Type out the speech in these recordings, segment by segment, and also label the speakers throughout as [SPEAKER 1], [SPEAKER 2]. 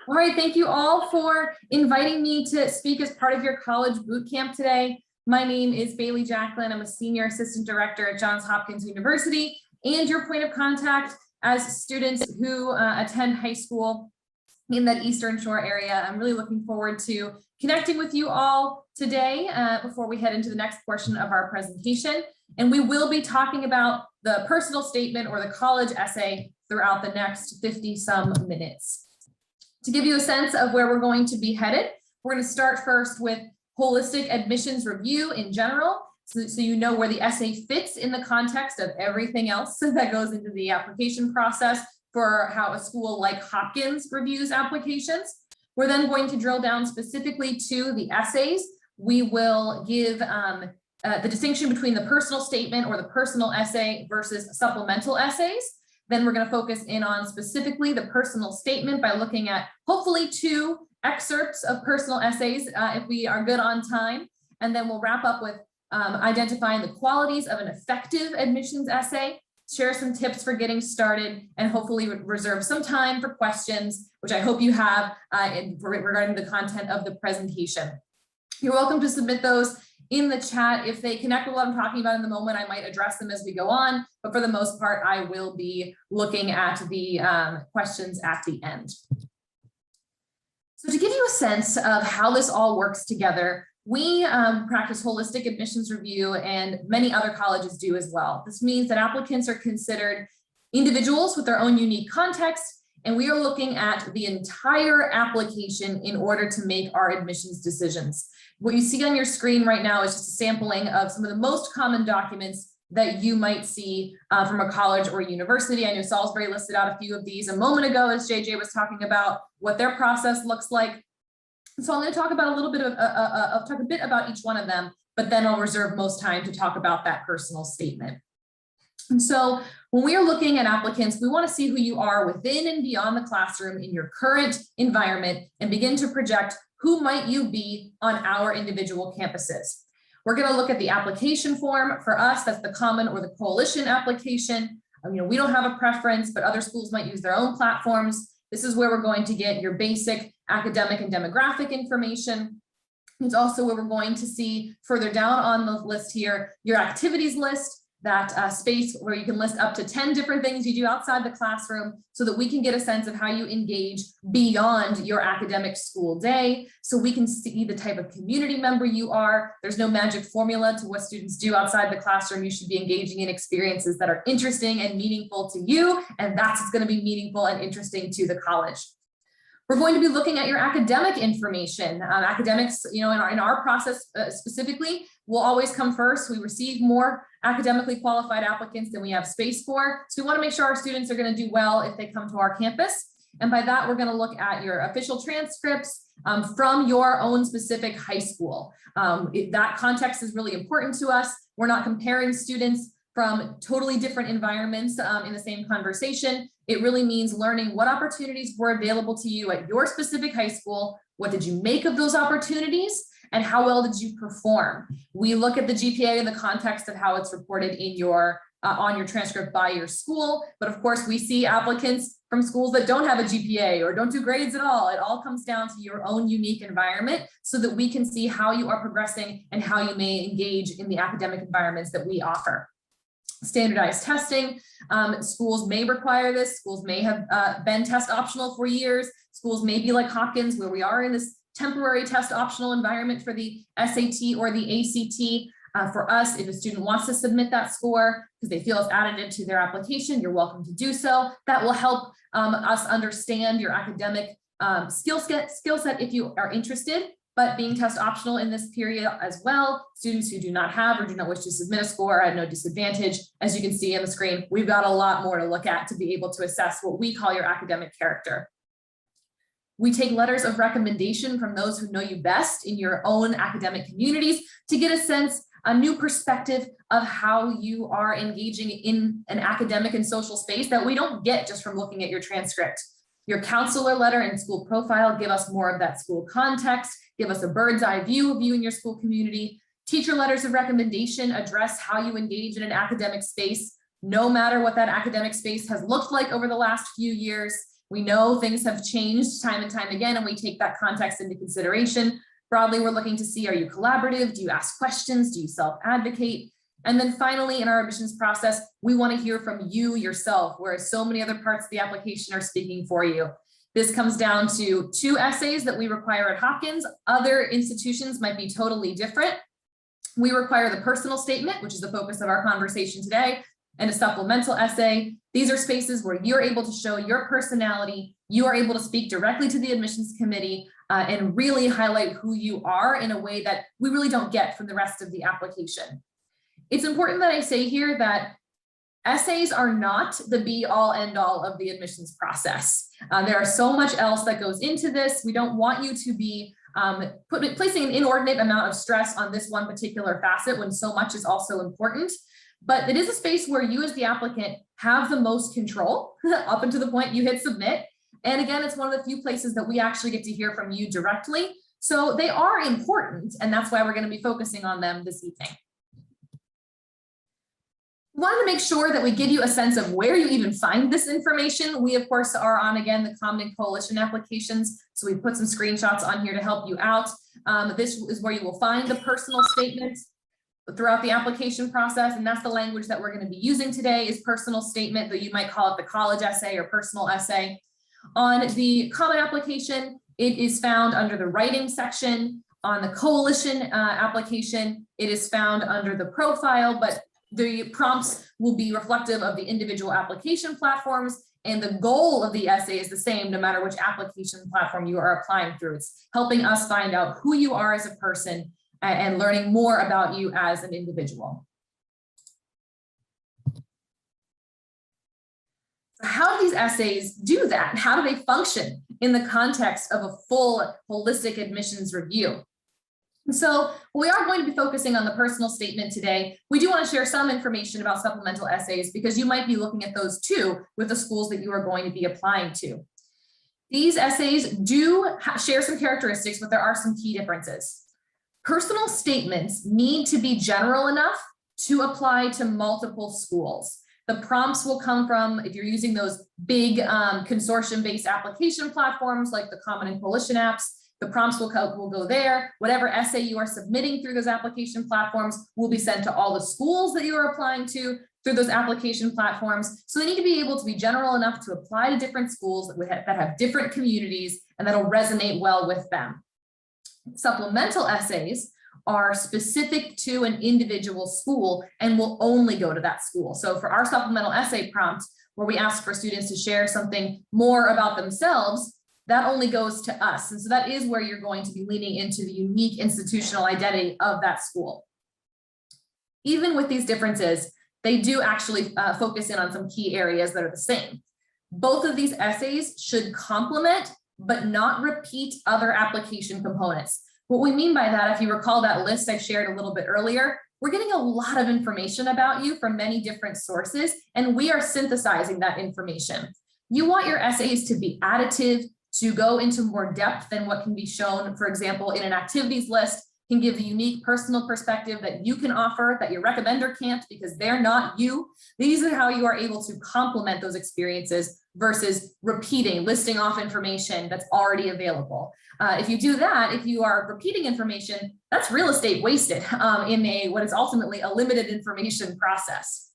[SPEAKER 1] All right, thank you all for inviting me to speak as part of your college boot camp today. My name is Bailey Jacqueline. I'm a Senior Assistant Director at Johns Hopkins University and your point of contact as students who attend high school in that Eastern Shore area. I'm really looking forward to connecting with you all today before we head into the next portion of our presentation. And we will be talking about the personal statement or the college essay throughout the next 50 some minutes. To give you a sense of where we're going to be headed, we're going to start first with holistic admissions review in general, so you know where the essay fits in the context of everything else that goes into the application process for how a school like Hopkins reviews applications. We're then going to drill down specifically to the essays. We will give the distinction between the personal statement or the personal essay versus supplemental essays. Then we're going to focus in on specifically the personal statement by looking at hopefully 2 excerpts of personal essays if we are good on time. And then we'll wrap up with identifying the qualities of an effective admissions essay, share some tips for getting started, and hopefully reserve some time for questions, which I hope you have regarding the content of the presentation. You're welcome to submit those in the chat. If they connect with what I'm talking about in the moment, I might address them as we go on, but for the most part, I will be looking at the questions at the end. So to give you a sense of how this all works together, we practice holistic admissions review, and many other colleges do as well. This means that applicants are considered individuals with their own unique context, and we are looking at the entire application in order to make our admissions decisions. What you see on your screen right now is just a sampling of some of the most common documents that you might see from a college or university. I know Salisbury listed out a few of these a moment ago as JJ was talking about what their process looks like. So I'm going to talk about talk a bit about each one of them, but then I'll reserve most time to talk about that personal statement. And so when we are looking at applicants, we want to see who you are within and beyond the classroom in your current environment and begin to project who might you be on our individual campuses. We're going to look at the application form. For us, that's the common or the coalition application. We don't have a preference, but other schools might use their own platforms. This is where we're going to get your basic academic and demographic information. It's also where we're going to see further down on the list here, your activities list, that space where you can list up to 10 different things you do outside the classroom so that we can get a sense of how you engage beyond your academic school day, so we can see the type of community member you are. There's no magic formula to what students do outside the classroom. You should be engaging in experiences that are interesting and meaningful to you, and that's what's going to be meaningful and interesting to the college. We're going to be looking at your academic information. Academics, in our process specifically, will always come first. We receive more academically qualified applicants than we have space for. So we want to make sure our students are going to do well if they come to our campus. And by that, we're going to look at your official transcripts from your own specific high school. That context is really important to us. We're not comparing students from totally different environments in the same conversation. It really means learning what opportunities were available to you at your specific high school. What did you make of those opportunities? And how well did you perform? We look at the GPA in the context of how it's reported in your on your transcript by your school. But of course, we see applicants from schools that don't have a GPA or don't do grades at all. It all comes down to your own unique environment so that we can see how you are progressing and how you may engage in the academic environments that we offer. Standardized testing, schools may require this. Schools may have been test optional for years. Schools may be like Hopkins, where we are in this temporary test optional environment for the SAT or the ACT. For us, if a student wants to submit that score because they feel it's additive to their application, you're welcome to do so. That will help us understand your academic skill set if you are interested. But being test optional in this period as well, students who do not have or do not wish to submit a score are at no disadvantage. As you can see on the screen, we've got a lot more to look at to be able to assess what we call your academic character. We take letters of recommendation from those who know you best in your own academic communities to get a sense, a new perspective of how you are engaging in an academic and social space that we don't get just from looking at your transcript. Your counselor letter and school profile give us more of that school context, give us a bird's eye view of you and your school community. Teacher letters of recommendation address how you engage in an academic space, no matter what that academic space has looked like over the last few years. We know things have changed time and time again, and we take that context into consideration. Broadly, we're looking to see, are you collaborative? Do you ask questions? Do you self-advocate? And then finally, in our admissions process, we want to hear from you yourself, whereas so many other parts of the application are speaking for you. This comes down to 2 essays that we require at Hopkins. Other institutions might be totally different. We require the personal statement, which is the focus of our conversation today, and a supplemental essay. These are spaces where you're able to show your personality. You are able to speak directly to the admissions committee and really highlight who you are in a way that we really don't get from the rest of the application. It's important that I say here that essays are not the be all end all of the admissions process. There are so much else that goes into this. We don't want you to be placing an inordinate amount of stress on this one particular facet when so much is also important. But it is a space where you as the applicant have the most control up until the point you hit submit. And again, it's one of the few places that we actually get to hear from you directly. So they are important, and that's why we're going to be focusing on them this evening. We wanted to make sure that we give you a sense of where you even find this information. We, of course, are on, again, the Common and Coalition applications. So we put some screenshots on here to help you out. This is where you will find the personal statement throughout the application process. And that's the language that we're going to be using today is personal statement, but you might call it the college essay or personal essay. On the Common application, it is found under the writing section. On the Coalition application, it is found under the profile, but the prompts will be reflective of the individual application platforms, and the goal of the essay is the same no matter which application platform you are applying through. It's helping us find out who you are as a person and learning more about you as an individual. How do these essays do that? How do they function in the context of a full holistic admissions review? And so we are going to be focusing on the personal statement today. We do want to share some information about supplemental essays because you might be looking at those too with the schools that you are going to be applying to. These essays do share some characteristics, but there are some key differences. Personal statements need to be general enough to apply to multiple schools. The prompts will come from, if you're using those big consortium-based application platforms like the Common and Coalition apps, the prompts will go there. Whatever essay you are submitting through those application platforms will be sent to all the schools that you are applying to through those application platforms. So they need to be able to be general enough to apply to different schools that have different communities and that'll resonate well with them. Supplemental essays are specific to an individual school and will only go to that school. So for our supplemental essay prompt, where we ask for students to share something more about themselves, that only goes to us. And so that is where you're going to be leaning into the unique institutional identity of that school. Even with these differences, they do actually focus in on some key areas that are the same. Both of these essays should complement but not repeat other application components. What we mean by that, if you recall that list I shared a little bit earlier, we're getting a lot of information about you from many different sources, and we are synthesizing that information. You want your essays to be additive, to go into more depth than what can be shown, for example, in an activities list, can give the unique personal perspective that you can offer that your recommender can't because they're not you. These are how you are able to complement those experiences versus repeating, listing off information that's already available. If you do that, if you are repeating information, that's real estate wasted in what is ultimately a limited information process.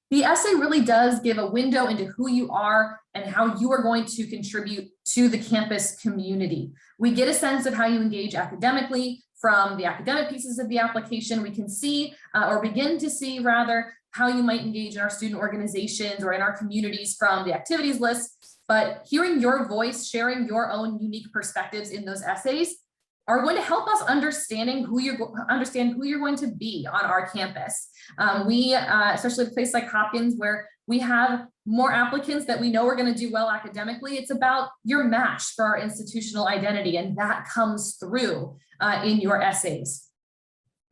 [SPEAKER 1] The essay really does give a window into who you are and how you are going to contribute to the campus community. We get a sense of how you engage academically from the academic pieces of the application. We can see or begin to see rather how you might engage in our student organizations or in our communities from the activities list. But hearing your voice, sharing your own unique perspectives in those essays are going to help us understand who you're going to be on our campus. Especially a place like Hopkins, where we have more applicants that we know are going to do well academically, it's about your match for our institutional identity, and that comes through in your essays.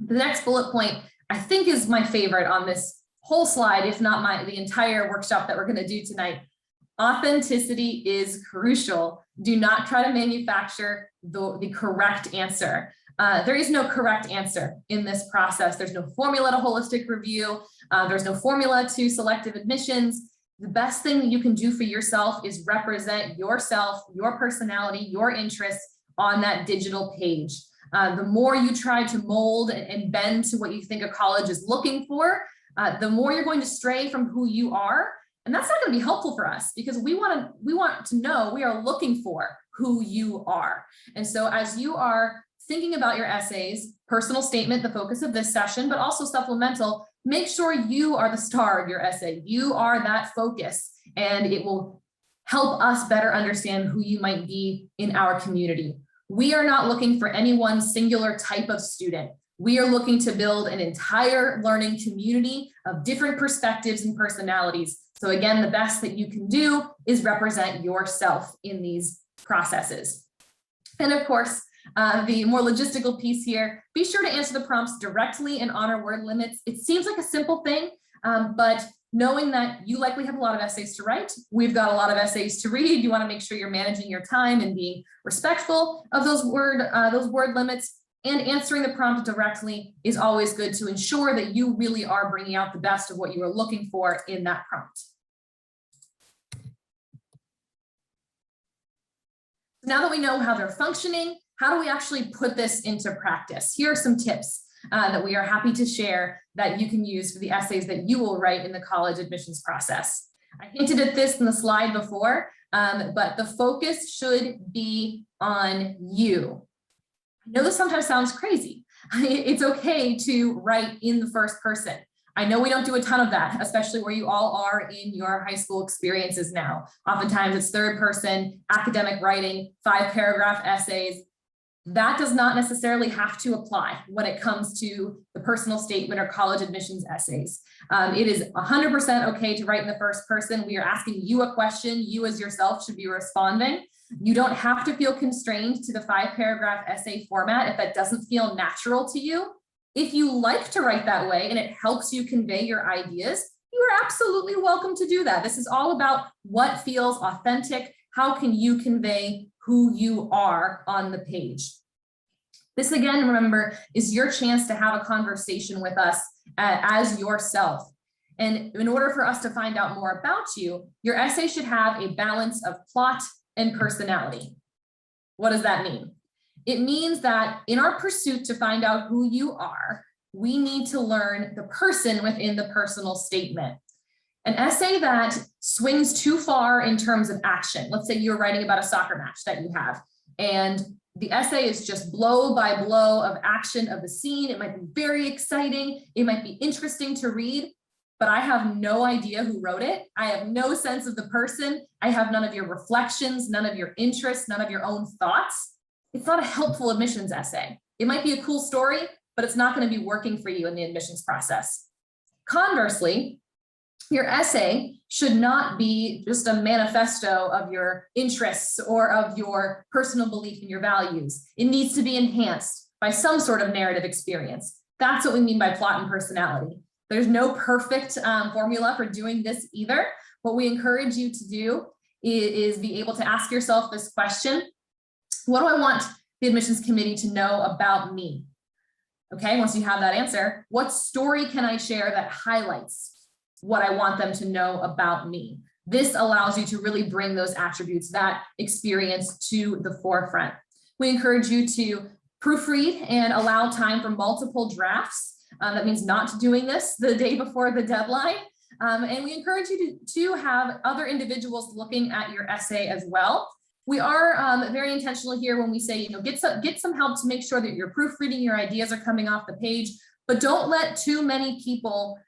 [SPEAKER 1] The next bullet point, I think, is my favorite on this whole slide, if not the entire workshop that we're going to do tonight. Authenticity is crucial. Do not try to manufacture the correct answer. There is no correct answer in this process. There's no formula to holistic review. There's no formula to selective admissions. the best thing that you can do for yourself is represent yourself, your personality, your interests on that digital page. The more you try to mold and bend to what you think a college is looking for, the more you're going to stray from who you are. And that's not going to be helpful for us, because we want to know, we are looking for who you are. And so as you are thinking about your essays, personal statement, the focus of this session, but also supplemental, make sure you are the star of your essay. You are that focus, and it will help us better understand who you might be in our community. We are not looking for any one singular type of student. We are looking to build an entire learning community of different perspectives and personalities. So again, the best that you can do is represent yourself in these processes. And of course, the more logistical piece here, be sure to answer the prompts directly and honor word limits. It seems like a simple thing, but knowing that you likely have a lot of essays to write, we've got a lot of essays to read. You want to make sure you're managing your time and being respectful of those word limits, and answering the prompt directly is always good to ensure that you really are bringing out the best of what you are looking for in that prompt. Now that we know how they're functioning, how do we actually put this into practice? Here are some tips that we are happy to share that you can use for the essays that you will write in the college admissions process. I hinted at this in the slide before, but the focus should be on you. I know this sometimes sounds crazy. It's okay to write in the first person. I know we don't do a ton of that, especially where you all are in your high school experiences now. Oftentimes it's third person, academic writing, 5-paragraph essays. That does not necessarily have to apply when it comes to the personal statement or college admissions essays. It is 100% okay to write in the first person. We are asking you a question. You as yourself should be responding. You don't have to feel constrained to the 5-paragraph essay format if that doesn't feel natural to you. If you like to write that way and it helps you convey your ideas, you are absolutely welcome to do that. This is all about what feels authentic. How can you convey who you are on the page? This, again, remember, is your chance to have a conversation with us as yourself. And in order for us to find out more about you, your essay should have a balance of plot and personality. What does that mean? It means that in our pursuit to find out who you are, we need to learn the person within the personal statement. An essay that swings too far in terms of action, let's say you're writing about a soccer match that you have, and the essay is just blow by blow of action of the scene. It might be very exciting. It might be interesting to read, but I have no idea who wrote it. I have no sense of the person. I have none of your reflections, none of your interests, none of your own thoughts. It's not a helpful admissions essay. It might be a cool story, but it's not going to be working for you in the admissions process. Conversely, your essay should not be just a manifesto of your interests or of your personal belief in your values. It needs to be enhanced by some sort of narrative experience. That's what we mean by plot and personality. There's no perfect formula for doing this either. What we encourage you to do is be able to ask yourself this question: what do I want the admissions committee to know about me? Okay, once you have that answer, what story can I share that highlights what I want them to know about me? This allows you to really bring those attributes, that experience, to the forefront. We encourage you to proofread and allow time for multiple drafts. That means not doing this the day before the deadline. And we encourage you to have other individuals looking at your essay as well. We are very intentional here when we say, get some help to make sure that you're proofreading, your ideas are coming off the page, but don't let too many people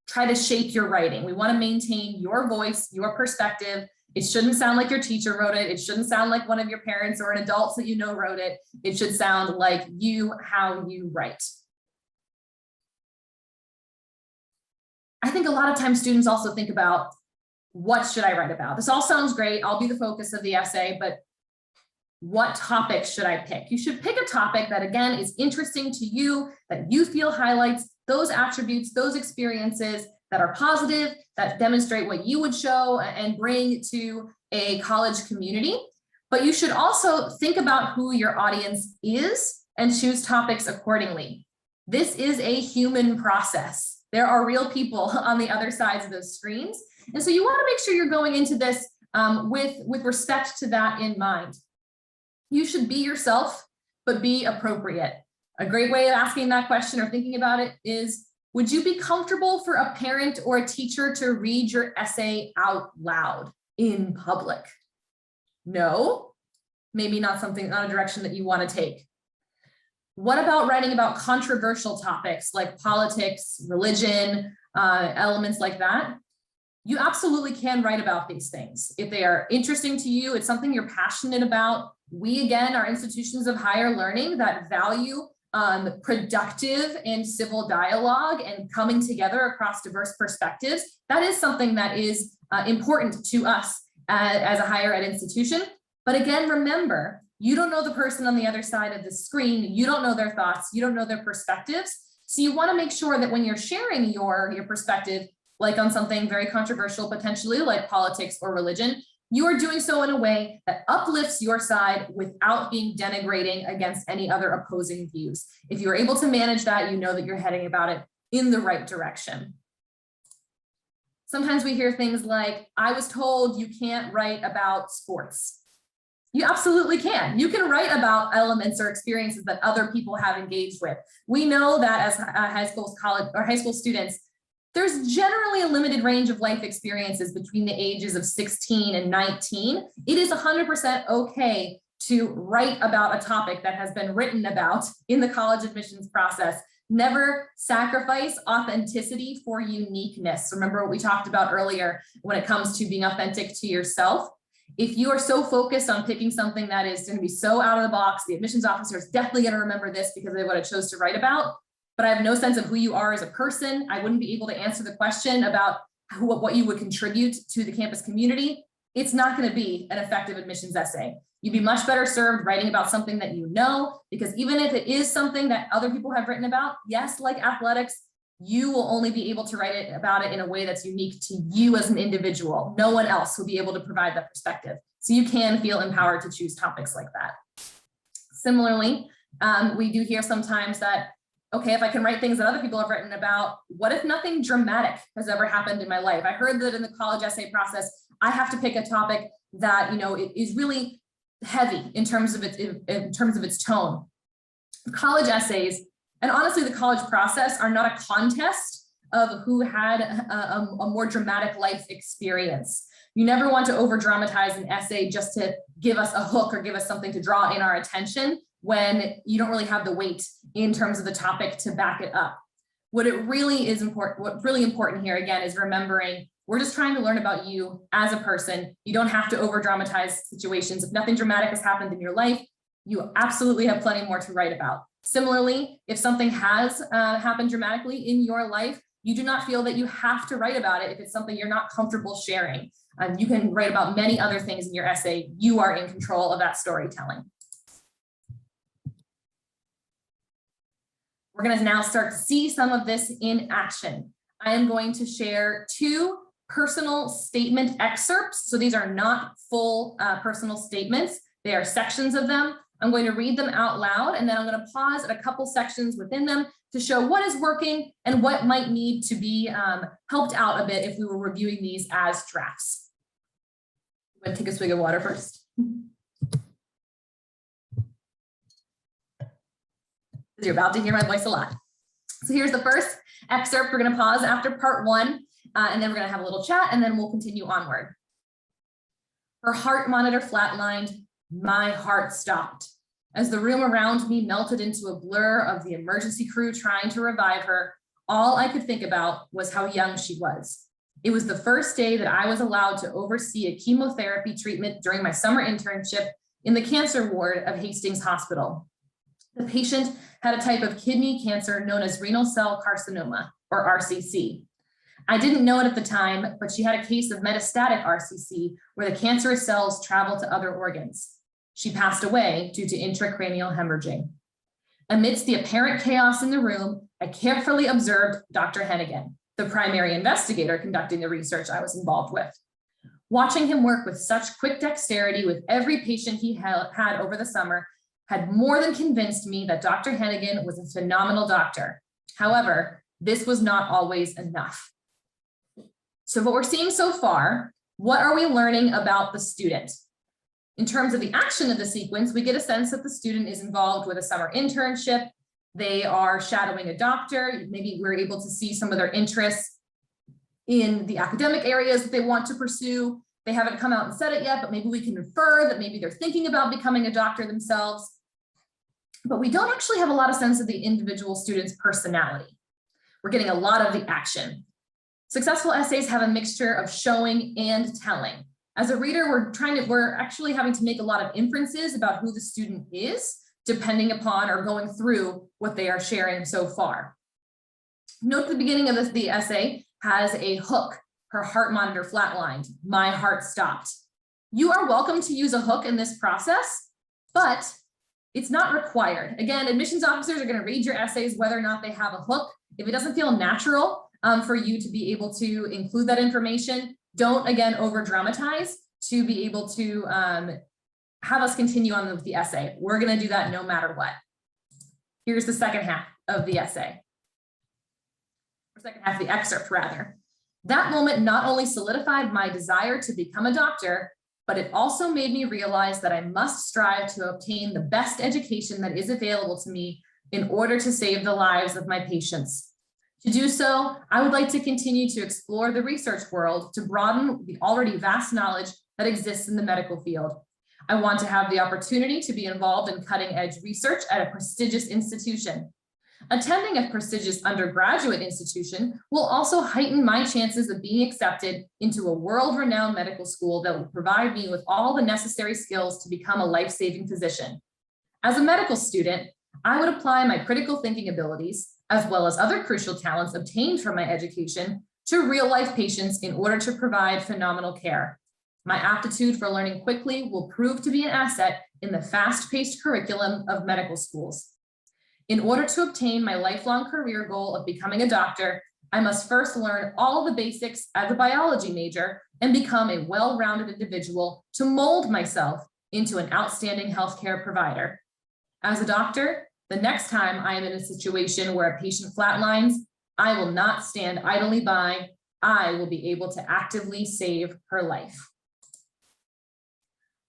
[SPEAKER 1] try to shape your writing. We want to maintain your voice, your perspective. It shouldn't sound like your teacher wrote it. It shouldn't sound like one of your parents or an adult that you know wrote it. It should sound like you, how you write. I think a lot of times students also think about, what should I write about? This all sounds great. I'll be the focus of the essay, but what topic should I pick? You should pick a topic that, again, is interesting to you, that you feel highlights those attributes, those experiences that are positive, that demonstrate what you would show and bring to a college community. But you should also think about who your audience is and choose topics accordingly. This is a human process. There are real people on the other sides of those screens. And so you want to make sure you're going into this with respect to that in mind. You should be yourself, but be appropriate. A great way of asking that question or thinking about it is, would you be comfortable for a parent or a teacher to read your essay out loud in public? No, maybe not a direction that you want to take. What about writing about controversial topics like politics, religion, elements like that? You absolutely can write about these things. If they are interesting to you, it's something you're passionate about. We, again, are institutions of higher learning that value productive and civil dialogue and coming together across diverse perspectives. That is something that is important to us as a higher ed institution. But again, remember, you don't know the person on the other side of the screen. You don't know their thoughts. You don't know their perspectives. So you want to make sure that when you're sharing your perspective, like on something very controversial, potentially like politics or religion, you are doing so in a way that uplifts your side without being denigrating against any other opposing views. If you're able to manage that, you know that you're heading about it in the right direction. Sometimes we hear things like, I was told you can't write about sports. You absolutely can. You can write about elements or experiences that other people have engaged with. We know that as high school students, there's generally a limited range of life experiences between the ages of 16 and 19. It is 100% okay to write about a topic that has been written about in the college admissions process. Never sacrifice authenticity for uniqueness. Remember what we talked about earlier when it comes to being authentic to yourself. If you are so focused on picking something that is going to be so out of the box, the admissions officer is definitely going to remember this because of what I chose to write about, but I have no sense of who you are as a person. I wouldn't be able to answer the question about what you would contribute to the campus community. It's not going to be an effective admissions essay. You'd be much better served writing about something that you know, because even if it is something that other people have written about, yes, like athletics, you will only be able to write about it in a way that's unique to you as an individual. No one else will be able to provide that perspective. So you can feel empowered to choose topics like that. Similarly, we do hear sometimes that, okay, if I can write things that other people have written about, what if nothing dramatic has ever happened in my life? I heard that in the college essay process, I have to pick a topic that, you know, is really heavy in terms of its tone. College essays, and honestly, the college process are not a contest of who had a more dramatic life experience. You never want to over dramatize an essay just to give us a hook or give us something to draw in our attention when you don't really have the weight in terms of the topic to back it up. What really important here again is remembering we're just trying to learn about you as a person. You don't have to over dramatize situations. If nothing dramatic has happened in your life, you absolutely have plenty more to write about. Similarly, if something has happened dramatically in your life, you do not feel that you have to write about it if it's something you're not comfortable sharing. You can write about many other things in your essay. You are in control of that storytelling. We're going to now start to see some of this in action. I am going to share 2 personal statement excerpts. So these are not full personal statements. They are sections of them. I'm going to read them out loud, and then I'm going to pause at a couple sections within them to show what is working and what might need to be helped out a bit if we were reviewing these as drafts. I'm going to take a swig of water first. You're about to hear my voice a lot. So here's the first excerpt. We're going to pause after part 1, and then we're going to have a little chat, and then we'll continue onward. Her heart monitor flatlined. My heart stopped as the room around me melted into a blur of the emergency crew trying to revive her. All I could think about was how young she was. It was the first day that I was allowed to oversee a chemotherapy treatment during my summer internship in the cancer ward of Hastings Hospital. The patient had a type of kidney cancer known as renal cell carcinoma, or RCC. I didn't know it at the time, but she had a case of metastatic RCC where the cancerous cells travel to other organs. She passed away due to intracranial hemorrhaging. Amidst the apparent chaos in the room, I carefully observed Dr. Hennigan, the primary investigator conducting the research I was involved with. Watching him work with such quick dexterity with every patient he had over the summer had more than convinced me that Dr. Hennigan was a phenomenal doctor. However, this was not always enough. So what we're seeing so far, what are we learning about the student? In terms of the action of the sequence, we get a sense that the student is involved with a summer internship. They are shadowing a doctor. Maybe we're able to see some of their interests in the academic areas that they want to pursue. They haven't come out and said it yet, but maybe we can infer that maybe they're thinking about becoming a doctor themselves. But we don't actually have a lot of sense of the individual student's personality. We're getting a lot of the action. Successful essays have a mixture of showing and telling. As a reader, we're actually having to make a lot of inferences about who the student is, depending upon or going through what they are sharing so far. Note the beginning of the essay has a hook. Her heart monitor flatlined. My heart stopped. You are welcome to use a hook in this process, but it's not required. Again, admissions officers are going to read your essays whether or not they have a hook. If it doesn't feel natural for you to be able to include that information, don't, again, over dramatize to be able to have us continue on with the essay. We're going to do that no matter what. Here's the second half of the essay, or second half of the excerpt, rather. That moment not only solidified my desire to become a doctor, but it also made me realize that I must strive to obtain the best education that is available to me in order to save the lives of my patients. To do so, I would like to continue to explore the research world to broaden the already vast knowledge that exists in the medical field. I want to have the opportunity to be involved in cutting-edge research at a prestigious institution. Attending a prestigious undergraduate institution will also heighten my chances of being accepted into a world-renowned medical school that will provide me with all the necessary skills to become a life-saving physician. As a medical student, I would apply my critical thinking abilities, as well as other crucial talents obtained from my education, to real-life patients in order to provide phenomenal care. My aptitude for learning quickly will prove to be an asset in the fast-paced curriculum of medical schools. In order to obtain my lifelong career goal of becoming a doctor, I must first learn all the basics as a biology major and become a well-rounded individual to mold myself into an outstanding healthcare provider. As a doctor, the next time I am in a situation where a patient flatlines, I will not stand idly by. I will be able to actively save her life.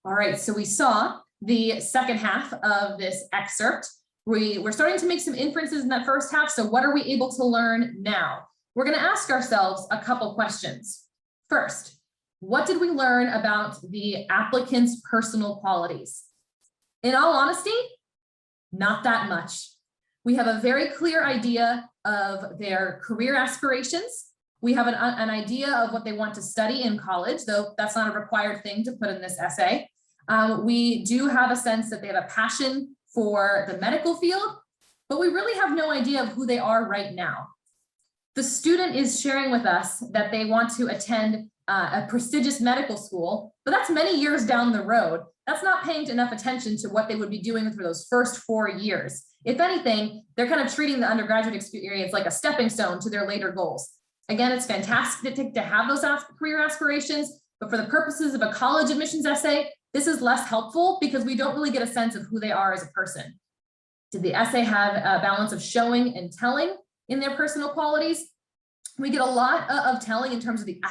[SPEAKER 1] All right, so we saw the second half of this excerpt. We're starting to make some inferences in that first half. So what are we able to learn now? We're going to ask ourselves a couple questions. First, what did we learn about the applicant's personal qualities? In all honesty, not that much. We have a very clear idea of their career aspirations. We have an idea of what they want to study in college, though that's not a required thing to put in this essay. We do have a sense that they have a passion for the medical field, but we really have no idea of who they are right now. The student is sharing with us that they want to attend a prestigious medical school, but that's many years down the road. That's not paying enough attention to what they would be doing for those first 4 years. If anything, they're kind of treating the undergraduate experience like a stepping stone to their later goals. Again, it's fantastic to have those career aspirations, but for the purposes of a college admissions essay, this is less helpful because we don't really get a sense of who they are as a person. Did the essay have a balance of showing and telling in their personal qualities? We get a lot of telling in terms of the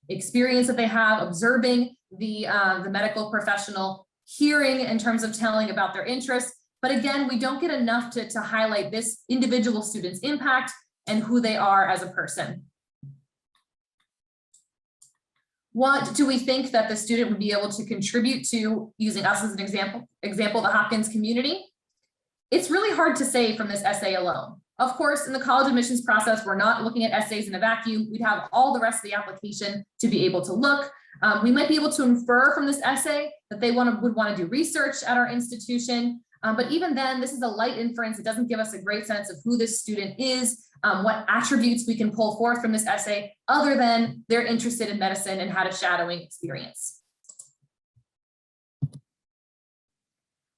[SPEAKER 1] experience that they have, observing the medical professional, hearing in terms of telling about their interests. But again, we don't get enough to highlight this individual student's impact and who they are as a person. What do we think that the student would be able to contribute to, using us as an example, the Hopkins community? It's really hard to say from this essay alone. Of course, in the college admissions process, we're not looking at essays in a vacuum. We'd have all the rest of the application to be able to look. We might be able to infer from this essay that they would want to do research at our institution. But even then, this is a light inference. It doesn't give us a great sense of who this student is, what attributes we can pull forth from this essay, other than they're interested in medicine and had a shadowing experience.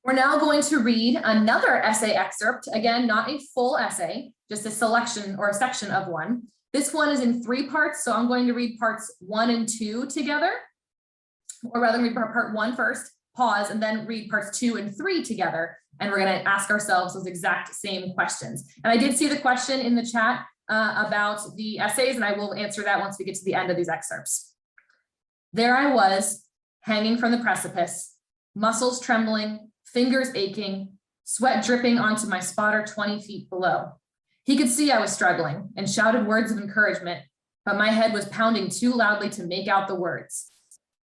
[SPEAKER 1] We're now going to read another essay excerpt. Again, not a full essay, just a selection or a section of one. This one is in 3 parts, so I'm going to read parts 1 and 2 together, or rather read part 1 first, pause, and then read parts 2 and 3 together. And we're going to ask ourselves those exact same questions. And I did see the question in the chat about the essays, and I will answer that once we get to the end of these excerpts. There I was, hanging from the precipice, muscles trembling, fingers aching, sweat dripping onto my spotter 20 feet below. He could see I was struggling and shouted words of encouragement, but my head was pounding too loudly to make out the words.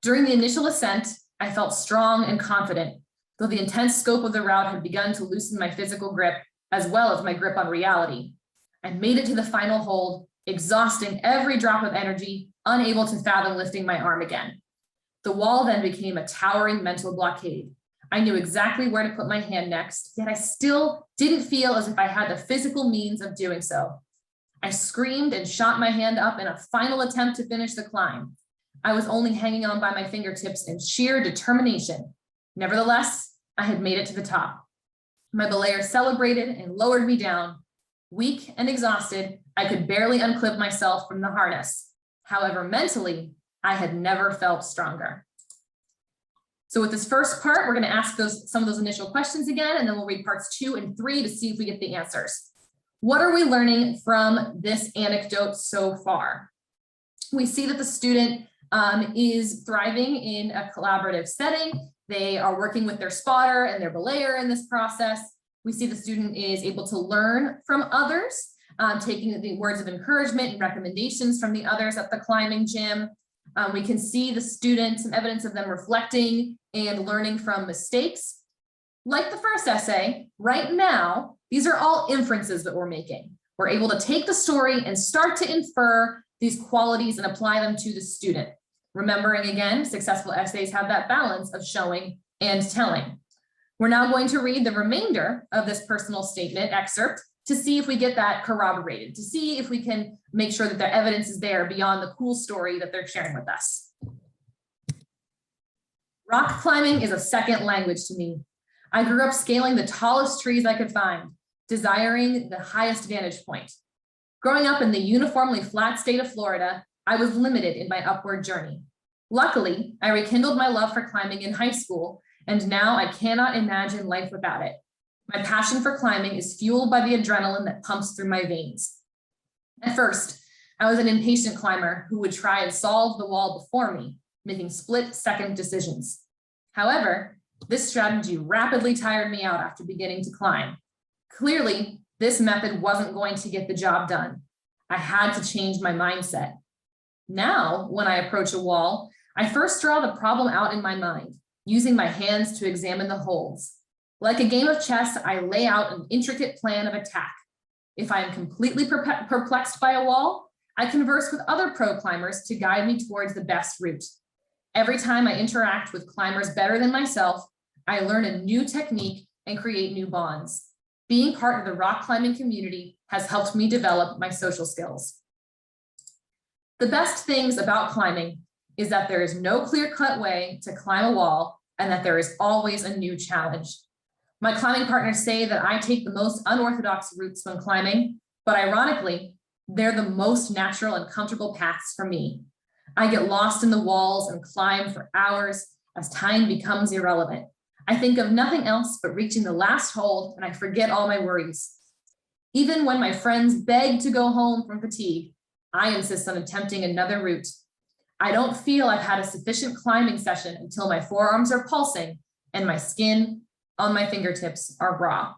[SPEAKER 1] During the initial ascent, I felt strong and confident, though the intense scope of the route had begun to loosen my physical grip, as well as my grip on reality. I made it to the final hold, exhausting every drop of energy, unable to fathom lifting my arm again. The wall then became a towering mental blockade. I knew exactly where to put my hand next, yet I still didn't feel as if I had the physical means of doing so. I screamed and shot my hand up in a final attempt to finish the climb. I was only hanging on by my fingertips in sheer determination. Nevertheless, I had made it to the top. My belayer celebrated and lowered me down. Weak and exhausted, I could barely unclip myself from the harness. However, mentally, I had never felt stronger. So with this first part, we're going to ask some of those initial questions again, and then we'll read parts 2 and 3 to see if we get the answers. What are we learning from this anecdote so far? We see that the student is thriving in a collaborative setting. They are working with their spotter and their belayer in this process. We see the student is able to learn from others, taking the words of encouragement and recommendations from the others at the climbing gym. We can see the student, some evidence of them reflecting and learning from mistakes. Like the first essay, right now, these are all inferences that we're making. We're able to take the story and start to infer these qualities and apply them to the student. Remembering again, successful essays have that balance of showing and telling. We're now going to read the remainder of this personal statement excerpt to see if we get that corroborated, to see if we can make sure that the evidence is there beyond the cool story that they're sharing with us. Rock climbing is a second language to me. I grew up scaling the tallest trees I could find, desiring the highest vantage point. Growing up in the uniformly flat state of Florida, I was limited in my upward journey. Luckily, I rekindled my love for climbing in high school, and now I cannot imagine life without it. My passion for climbing is fueled by the adrenaline that pumps through my veins. At first, I was an impatient climber who would try and solve the wall before me, making split-second decisions. However, this strategy rapidly tired me out after beginning to climb. Clearly, this method wasn't going to get the job done. I had to change my mindset. Now, when I approach a wall, I first draw the problem out in my mind, using my hands to examine the holds. Like a game of chess, I lay out an intricate plan of attack. If I am completely perplexed by a wall, I converse with other pro climbers to guide me towards the best route. Every time I interact with climbers better than myself, I learn a new technique and create new bonds. Being part of the rock climbing community has helped me develop my social skills. The best things about climbing is that there is no clear-cut way to climb a wall and that there is always a new challenge. My climbing partners say that I take the most unorthodox routes when climbing, but ironically, they're the most natural and comfortable paths for me. I get lost in the walls and climb for hours as time becomes irrelevant. I think of nothing else but reaching the last hold, and I forget all my worries. Even when my friends beg to go home from fatigue, I insist on attempting another route. I don't feel I've had a sufficient climbing session until my forearms are pulsing and my skin on my fingertips are raw.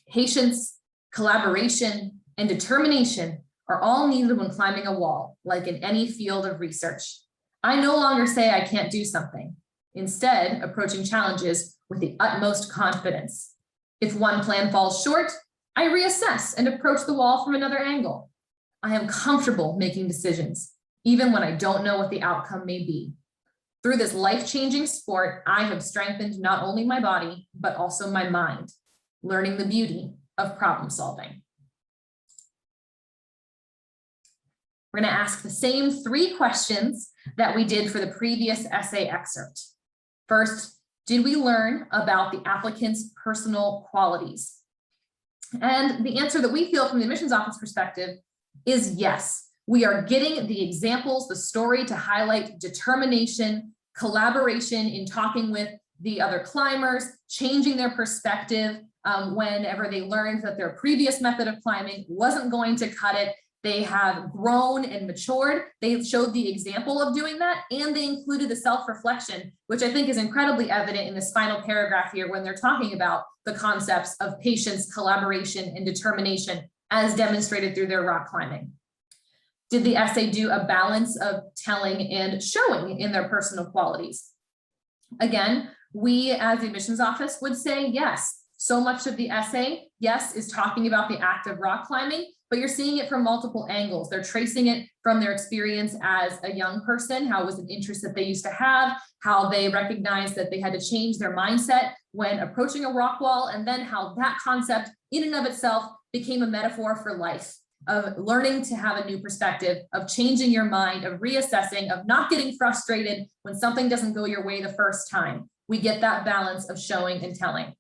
[SPEAKER 1] Patience, collaboration, and determination are all needed when climbing a wall, like in any field of research. I no longer say I can't do something, instead approaching challenges with the utmost confidence. If one plan falls short, I reassess and approach the wall from another angle. I am comfortable making decisions, even when I don't know what the outcome may be. Through this life-changing sport, I have strengthened not only my body, but also my mind, learning the beauty of problem solving. We're going to ask the same 3 questions that we did for the previous essay excerpt. First, did we learn about the applicant's personal qualities? And the answer that we feel from the admissions office perspective is yes. We are getting the examples, the story to highlight determination, collaboration in talking with the other climbers, changing their perspective, whenever they learned that their previous method of climbing wasn't going to cut it. They have grown and matured. They showed the example of doing that, and they included the self-reflection, which I think is incredibly evident in this final paragraph here when they're talking about the concepts of patience, collaboration, and determination as demonstrated through their rock climbing. Did the essay do a balance of telling and showing in their personal qualities? Again, we as the admissions office would say yes. So much of the essay, yes, is talking about the act of rock climbing, but you're seeing it from multiple angles. They're tracing it from their experience as a young person, how it was an interest that they used to have, how they recognized that they had to change their mindset when approaching a rock wall, and then how that concept in and of itself became a metaphor for life, of learning to have a new perspective, of changing your mind, of reassessing, of not getting frustrated when something doesn't go your way the first time. We get that balance of showing and telling.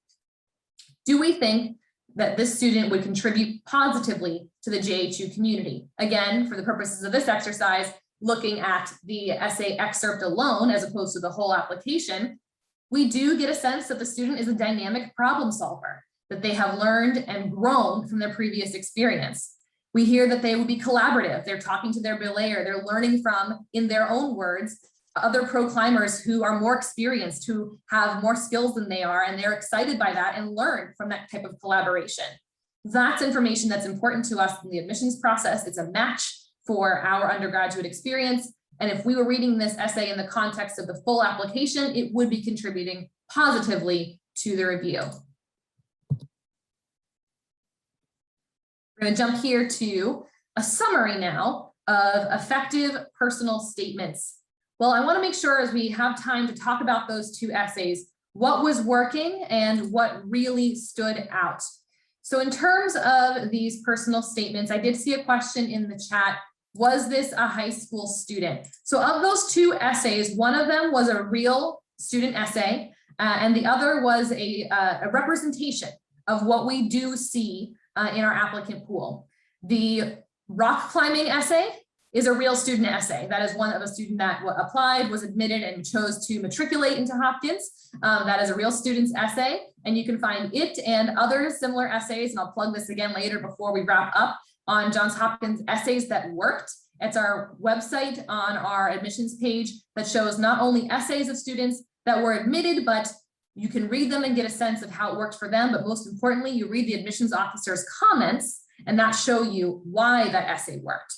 [SPEAKER 1] Do we think that this student would contribute positively to the JHU community? Again, for the purposes of this exercise, looking at the essay excerpt alone as opposed to the whole application, we do get a sense that the student is a dynamic problem solver, that they have learned and grown from their previous experience. We hear that they will be collaborative. They're talking to their belayer. They're learning from, in their own words, other pro climbers who are more experienced, who have more skills than they are, and they're excited by that and learn from that type of collaboration. That's information that's important to us in the admissions process. It's a match for our undergraduate experience. And if we were reading this essay in the context of the full application, it would be contributing positively to the review. We're going to jump here to a summary now of effective personal statements. Well, I want to make sure as we have time to talk about those two essays, what was working and what really stood out. So in terms of these personal statements, I did see a question in the chat. Was this a high school student? So of those two essays, one of them was a real student essay, and the other was a representation of what we do see in our applicant pool. The rock climbing essay is a real student essay. That is one of a student that applied, was admitted, and chose to matriculate into Hopkins. That is a real student's essay, and you can find it and other similar essays, and I'll plug this again later before we wrap up, on Johns Hopkins Essays That Worked. It's our website on our admissions page that shows not only essays of students that were admitted, but you can read them and get a sense of how it worked for them. But most importantly, you read the admissions officer's comments, and that show you why that essay worked.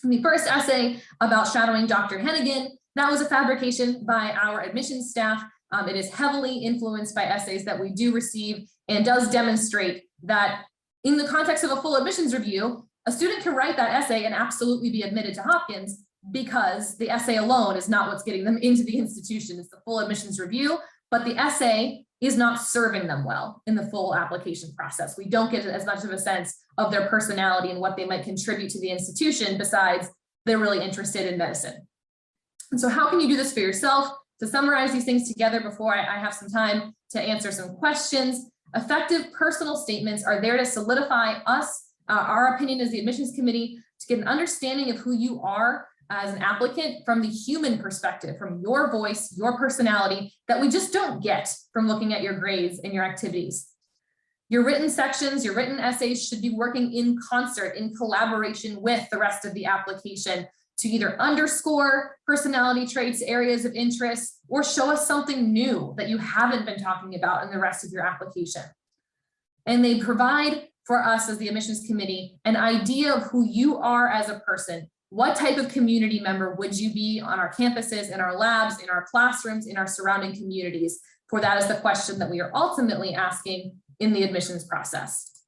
[SPEAKER 1] The first essay about shadowing Dr. Hennigan, that was a fabrication by our admissions staff. It is heavily influenced by essays that we do receive and does demonstrate that in the context of a full admissions review, a student can write that essay and absolutely be admitted to Hopkins because the essay alone is not what's getting them into the institution. It's the full admissions review, but the essay is not serving them well in the full application process. We don't get as much of a sense of their personality and what they might contribute to the institution besides they're really interested in medicine. And so how can you do this for yourself? To summarize these things together before I have some time to answer some questions, effective personal statements are there to solidify us, our opinion as the admissions committee, to get an understanding of who you are as an applicant from the human perspective, from your voice, your personality, that we just don't get from looking at your grades and your activities. Your written sections, your written essays should be working in concert, in collaboration with the rest of the application to either underscore personality traits, areas of interest, or show us something new that you haven't been talking about in the rest of your application. And they provide for us as the admissions committee an idea of who you are as a person. What type of community member would you be on our campuses, in our labs, in our classrooms, in our surrounding communities? For that is the question that we are ultimately asking in the admissions process.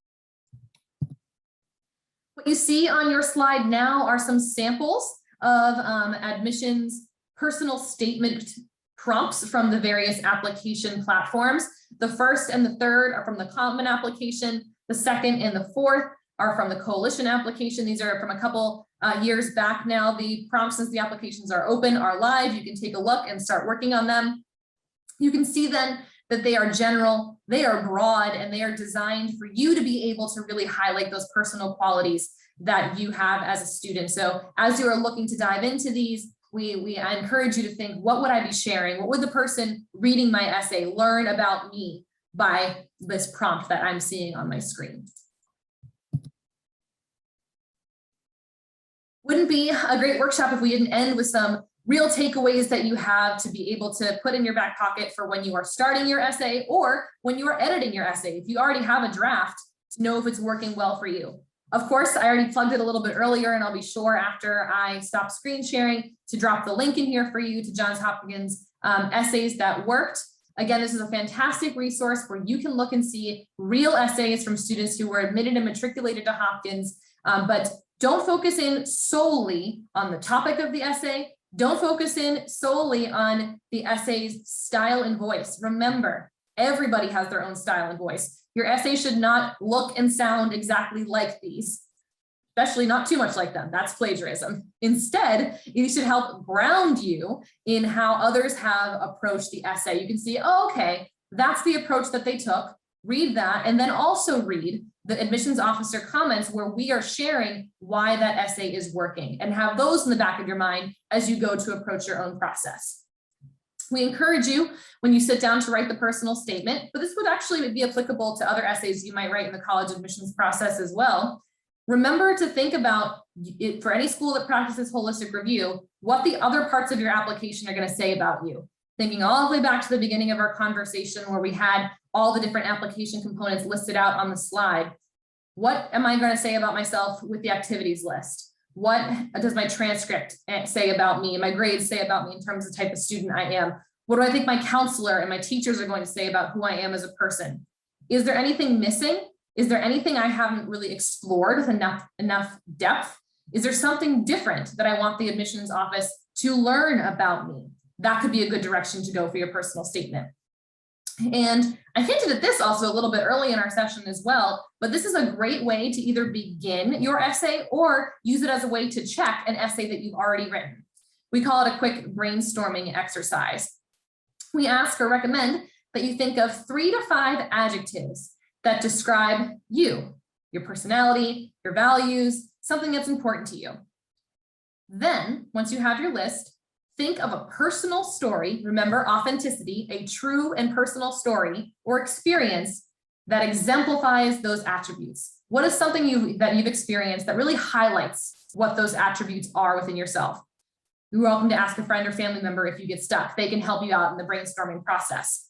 [SPEAKER 1] What you see on your slide now are some samples of admissions personal statement prompts from the various application platforms. The first and the third are from the Common application. The second and the fourth are from the Coalition application. These are from a couple years back now. The prompts, since the applications are open, are live. You can take a look and start working on them. You can see then that they are general, they are broad, and they are designed for you to be able to really highlight those personal qualities that you have as a student. So as you are looking to dive into these, I encourage you to think, what would I be sharing? What would the person reading my essay learn about me? by this prompt that I'm seeing on my screen. Wouldn't be a great workshop if we didn't end with some real takeaways that you have to be able to put in your back pocket for when you are starting your essay or when you are editing your essay. If you already have a draft, to know if it's working well for you. Of course, I already plugged it a little bit earlier, and I'll be sure after I stop screen sharing to drop the link in here for you to Johns Hopkins essays that worked. Again, this is a fantastic resource where you can look and see real essays from students who were admitted and matriculated to Hopkins, but don't focus in solely on the topic of the essay. Don't focus in solely on the essay's style and voice. Remember, everybody has their own style and voice. Your essay should not look and sound exactly like these, especially not too much like them. That's plagiarism. Instead, it should help ground you in how others have approached the essay. You can see, oh, okay, that's the approach that they took. Read that, and then also read the admissions officer comments where we are sharing why that essay is working, and have those in the back of your mind as you go to approach your own process. We encourage you when you sit down to write the personal statement, but this would actually be applicable to other essays you might write in the college admissions process as well. Remember to think about it for any school that practices holistic review, what the other parts of your application are going to say about you. Thinking all the way back to the beginning of our conversation where we had all the different application components listed out on the slide. What am I going to say about myself with the activities list? What does my transcript say about me and my grades say about me in terms of the type of student I am? What do I think my counselor and my teachers are going to say about who I am as a person? Is there anything missing? Is there anything I haven't really explored with enough depth? Is there something different that I want the admissions office to learn about me? That could be a good direction to go for your personal statement. And I hinted at this also a little bit early in our session as well, but this is a great way to either begin your essay or use it as a way to check an essay that you've already written. We call it a quick brainstorming exercise. We ask or recommend that you think of 3 to 5 adjectives that describe you, your personality, your values, something that's important to you. Then, once you have your list, think of a personal story, remember authenticity, a true and personal story or experience that exemplifies those attributes. What is something that you've experienced that really highlights what those attributes are within yourself? You're welcome to ask a friend or family member if you get stuck. They can help you out in the brainstorming process.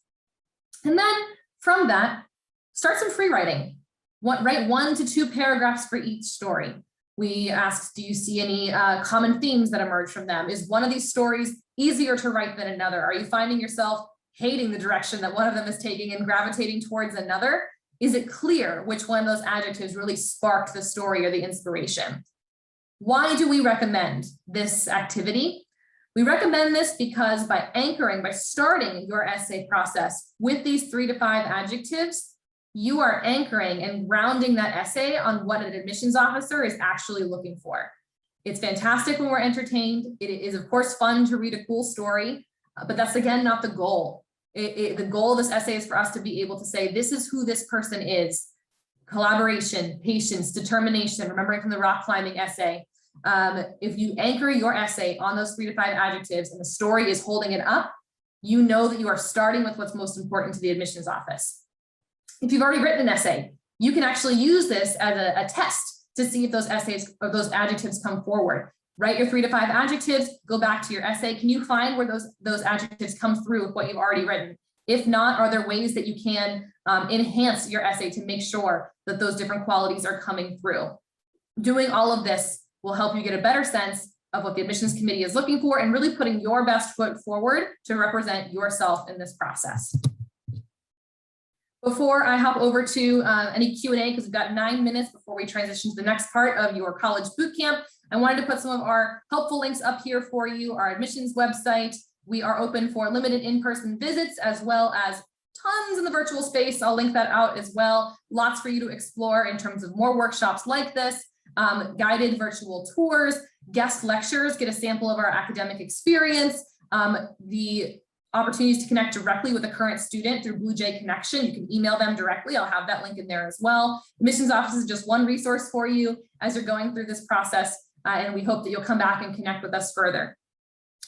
[SPEAKER 1] And then from that, start some free writing. Write 1 to 2 paragraphs for each story. We asked, do you see any common themes that emerge from them? Is one of these stories easier to write than another? Are you finding yourself hating the direction that one of them is taking and gravitating towards another? Is it clear which one of those adjectives really sparked the story or the inspiration? Why do we recommend this activity? We recommend this because by starting your essay process with these 3 to 5 adjectives, you are anchoring and grounding that essay on what an admissions officer is actually looking for. It's fantastic when we're entertained. It is, of course, fun to read a cool story, but that's, again, not the goal. The goal of this essay is for us to be able to say, this is who this person is. Collaboration, patience, determination, remembering from the rock climbing essay. If you anchor your essay on those 3 to 5 adjectives and the story is holding it up, you know that you are starting with what's most important to the admissions office. If you've already written an essay, you can actually use this as a test to see if those essays or those adjectives come forward. Write your 3 to 5 adjectives, go back to your essay. Can you find where those adjectives come through with what you've already written? If not, are there ways that you can enhance your essay to make sure that those different qualities are coming through? Doing all of this will help you get a better sense of what the admissions committee is looking for and really putting your best foot forward to represent yourself in this process. Before I hop over to any Q&A, because we've got 9 minutes before we transition to the next part of your college boot camp, I wanted to put some of our helpful links up here for you, our admissions website. We are open for limited in-person visits as well as tons in the virtual space. I'll link that out as well. Lots for you to explore in terms of more workshops like this, guided virtual tours, guest lectures, get a sample of our academic experience, the opportunities to connect directly with a current student through Blue Jay Connection. You can email them directly. I'll have that link in there as well. Admissions office is just one resource for you as you're going through this process, and we hope that you'll come back and connect with us further.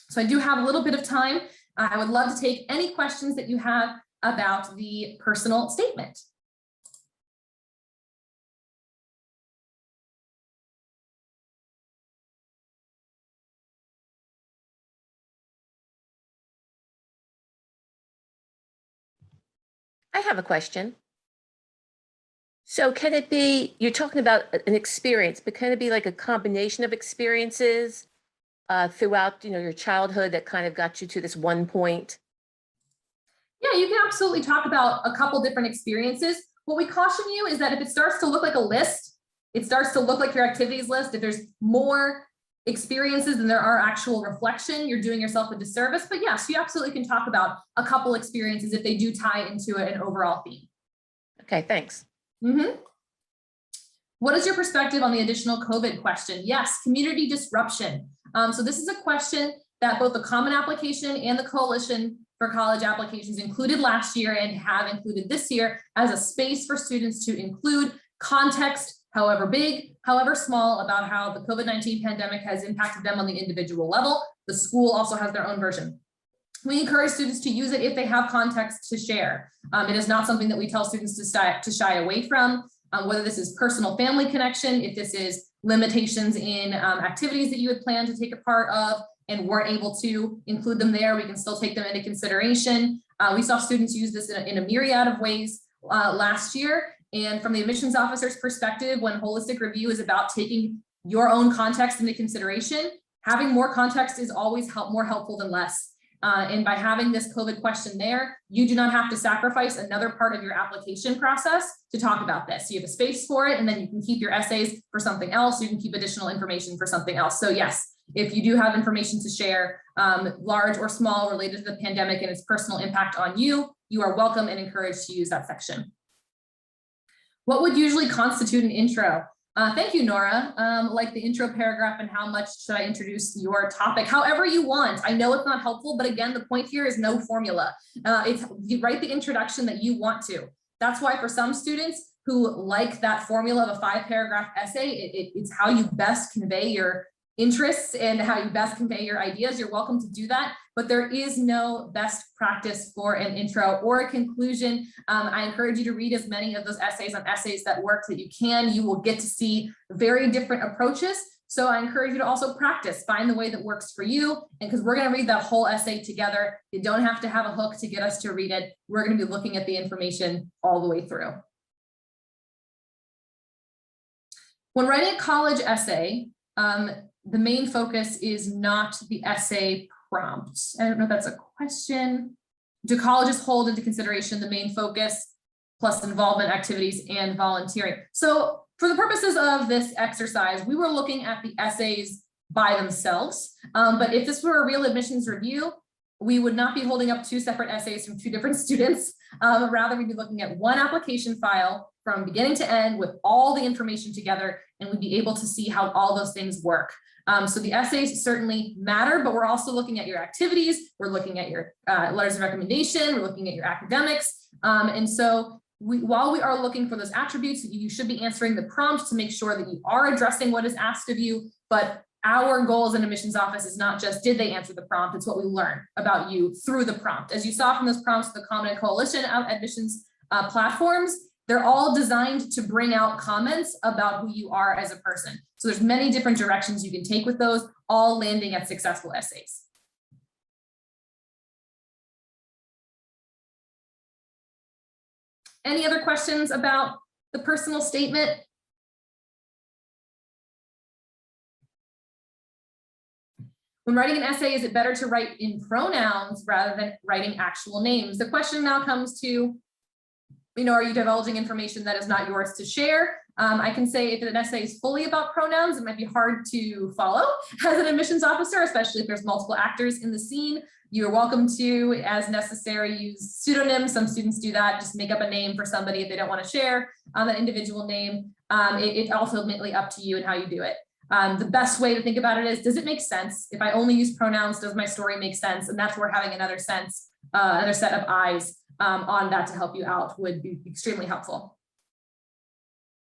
[SPEAKER 1] So I do have a little bit of time. I would love to take any questions that you have about the personal statement.
[SPEAKER 2] I have a question. So can it be, you're talking about an experience, but can it be like a combination of experiences throughout, your childhood that kind of got you to this one point?
[SPEAKER 1] Yeah, you can absolutely talk about a couple different experiences. What we caution you is that if it starts to look like a list, it starts to look like your activities list. If there's more experiences than there are actual reflection, you're doing yourself a disservice. But yes, you absolutely can talk about a couple experiences if they do tie into an overall theme.
[SPEAKER 2] Okay, thanks.
[SPEAKER 1] What is your perspective on the additional COVID question? Yes, community disruption. So this is a question that both the Common Application and the Coalition for College Applications included last year and have included this year as a space for students to include context, however big, however small, about how the COVID-19 pandemic has impacted them on the individual level. The school also has their own version. We encourage students to use it if they have context to share. It is not something that we tell students to shy away from, whether this is personal family connection, if this is limitations in activities that you had planned to take a part of and weren't able to include them there, we can still take them into consideration. We saw students use this in a myriad of ways last year. And from the admissions officer's perspective, when holistic review is about taking your own context into consideration, having more context is always more helpful than less. And by having this COVID question there, you do not have to sacrifice another part of your application process to talk about this. You have a space for it, and then you can keep your essays for something else. You can keep additional information for something else. So yes, if you do have information to share, large or small, related to the pandemic and its personal impact on you, you are welcome and encouraged to use that section. What would usually constitute an intro? Thank you, Nora. Like the intro paragraph and how much should I introduce your topic? However you want. I know it's not helpful, but again, the point here is no formula. You write the introduction that you want to. That's why for some students who like that formula of a 5-paragraph essay, it's how you best convey your interests and how you best convey your ideas. You're welcome to do that, but there is no best practice for an intro or a conclusion. I encourage you to read as many of those essays on essays that work that you can. You will get to see very different approaches. So I encourage you to also practice, find the way that works for you. And because we're going to read that whole essay together, you don't have to have a hook to get us to read it. We're going to be looking at the information all the way through. When writing a college essay, the main focus is not the essay prompt. I don't know if that's a question. Do colleges hold into consideration the main focus plus involvement activities and volunteering? So for the purposes of this exercise, we were looking at the essays by themselves. But if this were a real admissions review, we would not be holding up 2 separate essays from 2 different students. Rather, we'd be looking at one application file from beginning to end with all the information together, and we'd be able to see how all those things work. So the essays certainly matter, but we're also looking at your activities. We're looking at your letters of recommendation. We're looking at your academics. And so while we are looking for those attributes, you should be answering the prompt to make sure that you are addressing what is asked of you. But our goal as an admissions office is not just did they answer the prompt, it's what we learn about you through the prompt. As you saw from those prompts, the Common and Coalition admissions platforms, they're all designed to bring out comments about who you are as a person. So there's many different directions you can take with those, all landing at successful essays. Any other questions about the personal statement? When writing an essay, is it better to write in pronouns rather than writing actual names? The question now comes to, are you divulging information that is not yours to share? I can say if an essay is fully about pronouns, it might be hard to follow as an admissions officer, especially if there's multiple actors in the scene. You're welcome to, as necessary, use pseudonyms. Some students do that, just make up a name for somebody if they don't want to share that individual name. It's ultimately up to you and how you do it. The best way to think about it is, does it make sense? If I only use pronouns, does my story make sense? And that's where having another set of eyes on that to help you out would be extremely helpful.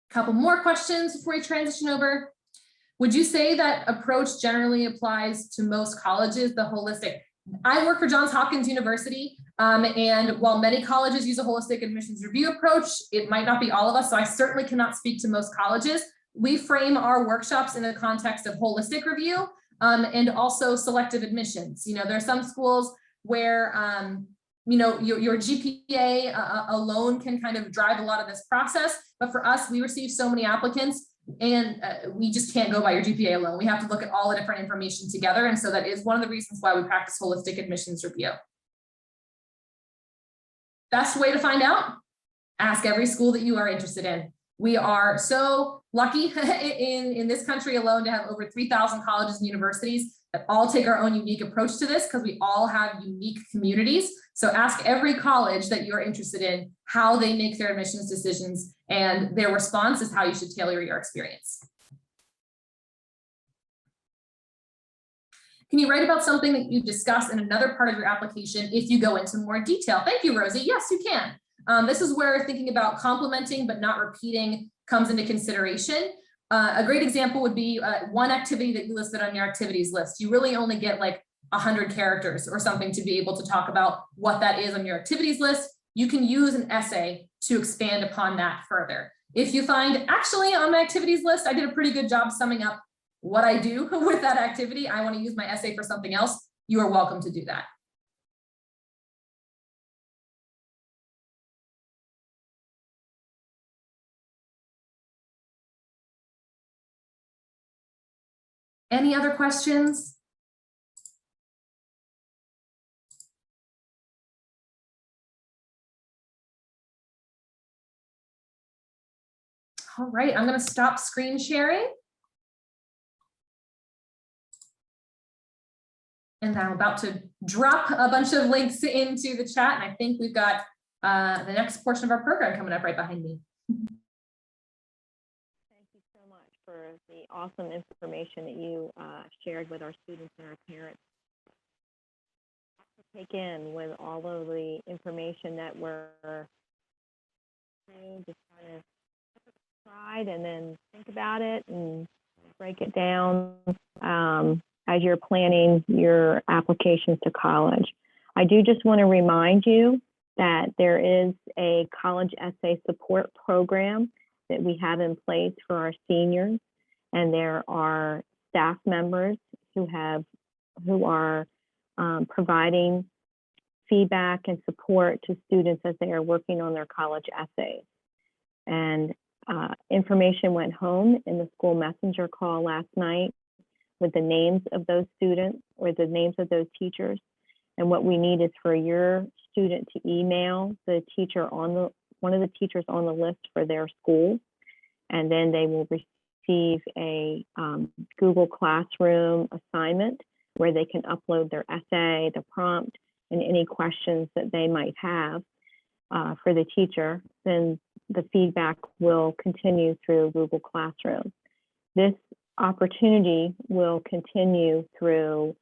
[SPEAKER 1] Couple more questions before we transition over. Would you say that approach generally applies to most colleges, the holistic? I work for Johns Hopkins University, and while many colleges use a holistic admissions review approach, it might not be all of us, so I certainly cannot speak to most colleges. We frame our workshops in the context of holistic review and also selective admissions. You know, there are some schools where you know, your GPA alone can kind of drive a lot of this process, but for us, we receive so many applicants and we just can't go by your GPA alone. We have to look at all the different information together. And so that is one of the reasons why we practice holistic admissions review. Best way to find out, ask every school that you are interested in. We are so lucky in this country alone to have over 3,000 colleges and universities that all take our own unique approach to this because we all have unique communities. So ask every college that you're interested in how they make their admissions decisions, and their response is how you should tailor your experience. Can you write about something that you discuss in another part of your application if you go into more detail? Thank you, Rosie. Yes, you can. This is where thinking about complementing but not repeating comes into consideration. A great example would be one activity that you listed on your activities list. You really only get like 100 characters or something to be able to talk about what that is on your activities list. You can use an essay to expand upon that further. If you find, actually on my activities list, I did a pretty good job summing up what I do with that activity, I want to use my essay for something else, you are welcome to do that. Any other questions? All right, I'm going to stop screen sharing. And I'm about to drop a bunch of links into the chat. And I think we've got the next portion of our program coming up right behind me.
[SPEAKER 3] Thank you so much for the awesome information that you shared with our students and our parents. Take in with all of the information that we're just kind of tried, and then think about it and break it down as you're planning your applications to college. I do just want to remind you that there is a college essay support program that we have in place for our seniors, and there are staff members who are providing feedback and support to students as they are working on their college essays. And information went home in the school messenger call last night with the names of those students or the names of those teachers. And what we need is for your student to email the teacher on one of the teachers on the list for their school, and then they will receive a Google Classroom assignment where they can upload their essay, the prompt, and any questions that they might have for the teacher. Then the feedback will continue through Google Classroom. This opportunity will continue through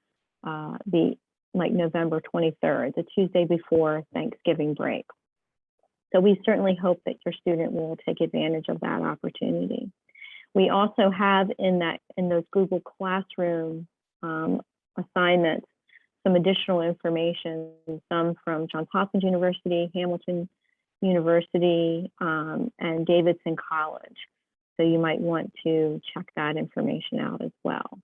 [SPEAKER 3] November 23rd, the Tuesday before Thanksgiving break. So we certainly hope that your student will take advantage of that opportunity. We also have in those Google Classroom assignments some additional information, some from Johns Hopkins University, Hamilton University, and Davidson College. So you might want to check that information out as well.